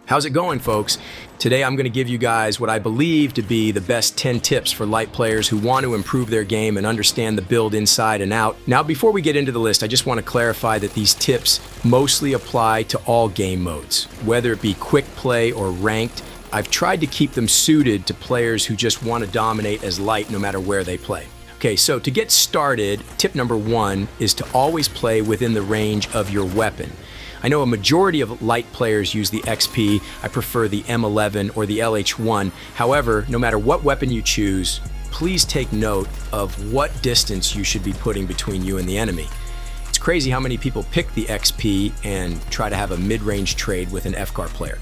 How's it going, folks? Today I'm going to give you guys what I believe to be the best 10 tips for light players who want to improve their game and understand the build inside and out. Now, before we get into the list, I just want to clarify that these tips mostly apply to all game modes, whether it be quick play or ranked. I've tried to keep them suited to players who just want to dominate as light no matter where they play. Okay, so to get started, tip number 1 is to always play within the range of your weapon. I know a majority of light players use the XP. I prefer the M11 or the LH1. However, no matter what weapon you choose, please take note of what distance you should be putting between you and the enemy. It's crazy how many people pick the XP and try to have a mid-range trade with an FCAR player.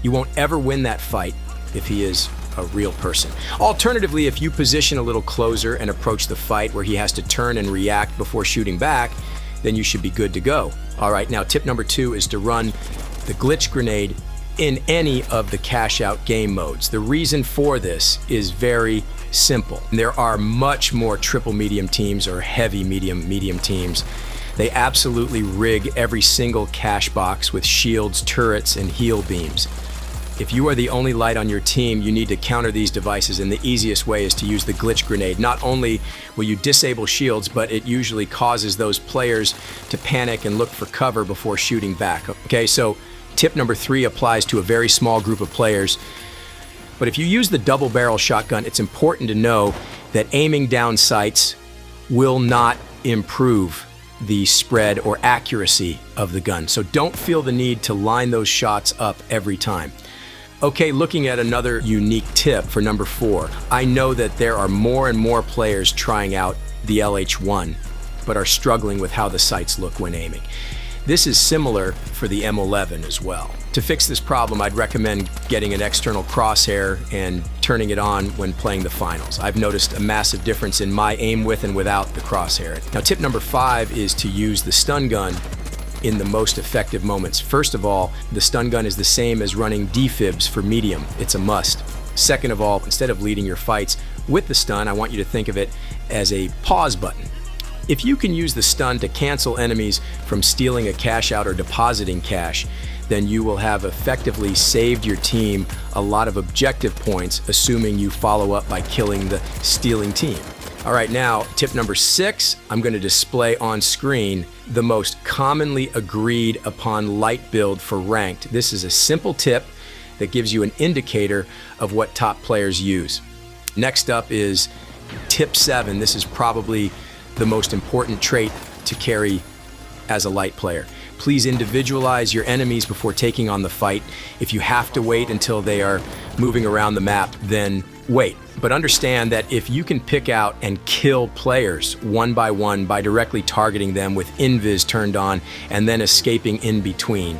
You won't ever win that fight if he is a real person. Alternatively, if you position a little closer and approach the fight where he has to turn and react before shooting back, then you should be good to go. All right, now tip number 2 is to run the glitch grenade in any of the cash out game modes. The reason for this is very simple. There are much more triple medium teams or heavy medium teams. They absolutely rig every single cash box with shields, turrets, and heal beams. If you are the only light on your team, you need to counter these devices, and the easiest way is to use the glitch grenade. Not only will you disable shields, but it usually causes those players to panic and look for cover before shooting back. Okay, so tip number 3 applies to a very small group of players. But if you use the double barrel shotgun, it's important to know that aiming down sights will not improve the spread or accuracy of the gun. So don't feel the need to line those shots up every time. Okay, looking at another unique tip for number 4. I know that there are more and more players trying out the LH1, but are struggling with how the sights look when aiming. This is similar for the M11 as well. To fix this problem, I'd recommend getting an external crosshair and turning it on when playing the finals. I've noticed a massive difference in my aim with and without the crosshair. Now, tip number 5 is to use the stun gun in the most effective moments. First of all, the stun gun is the same as running defibs for medium. It's a must. Second of all, instead of leading your fights with the stun, I want you to think of it as a pause button. If you can use the stun to cancel enemies from stealing a cash out or depositing cash, then you will have effectively saved your team a lot of objective points, assuming you follow up by killing the stealing team. All right, now tip number 6, I'm going to display on screen the most commonly agreed upon light build for ranked. This is a simple tip that gives you an indicator of what top players use. Next up is tip 7. This is probably the most important trait to carry as a light player. Please individualize your enemies before taking on the fight. If you have to wait until they are moving around the map, then wait. But understand that if you can pick out and kill players one by one by directly targeting them with invis turned on and then escaping in between,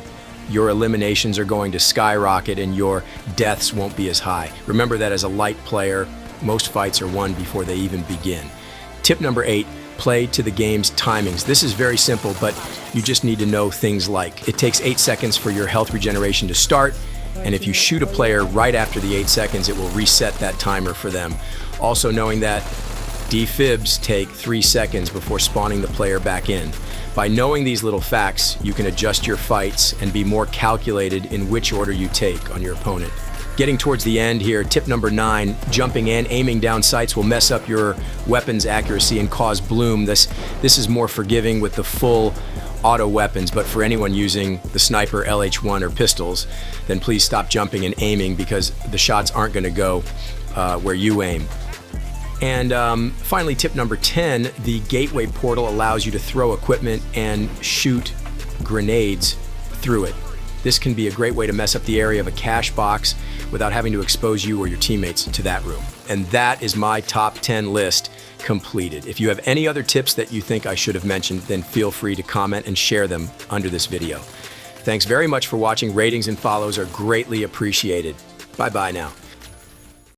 your eliminations are going to skyrocket and your deaths won't be as high. Remember that as a light player, most fights are won before they even begin. Tip number 8, play to the game's timings. This is very simple, but you just need to know things like it takes 8 seconds for your health regeneration to start, and if you shoot a player right after the 8 seconds, it will reset that timer for them. Also knowing that defibs take 3 seconds before spawning the player back in. By knowing these little facts, you can adjust your fights and be more calculated in which order you take on your opponent. Getting towards the end here, tip number 9, jumping and aiming down sights will mess up your weapon's accuracy and cause bloom. This is more forgiving with the full auto weapons, but for anyone using the sniper, LH1, or pistols, then please stop jumping and aiming because the shots aren't going to go where you aim. And finally, tip number 10, the gateway portal allows you to throw equipment and shoot grenades through it. This can be a great way to mess up the area of a cash box without having to expose you or your teammates to that room. And that is my top 10 list completed. If you have any other tips that you think I should have mentioned, then feel free to comment and share them under this video. Thanks very much for watching. Ratings and follows are greatly appreciated. Bye-bye now.